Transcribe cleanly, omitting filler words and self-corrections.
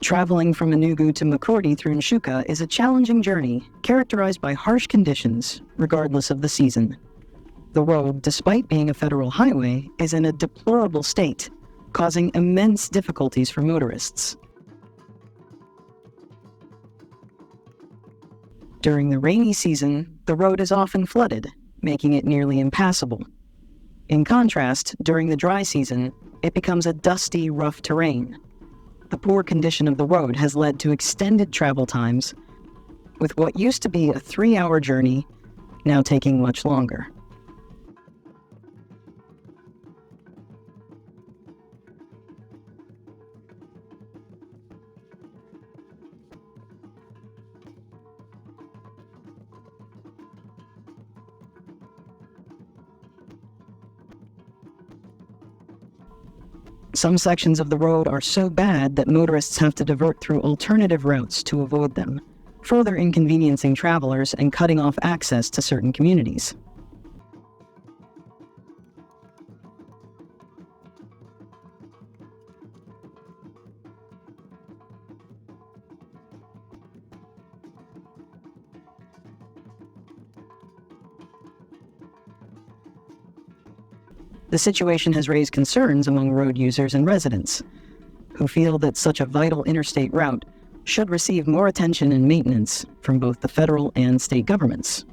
Traveling from Enugu to Markurdi through Nsukka is a challenging journey, characterized by harsh conditions, regardless of the season. The road, despite being a federal highway, is in a deplorable state, causing immense difficulties for motorists. During the rainy season, the road is often flooded, making it nearly impassable. In contrast, during the dry season, it becomes a dusty, rough terrain. The poor condition of the road has led to extended travel times, with what used to be a 3-hour journey now taking much longer. Some sections of the road are so bad that motorists have to divert through alternative routes to avoid them, further inconveniencing travelers and cutting off access to certain communities. The situation has raised concerns among road users and residents, who feel that such a vital interstate route should receive more attention and maintenance from both the federal and state governments.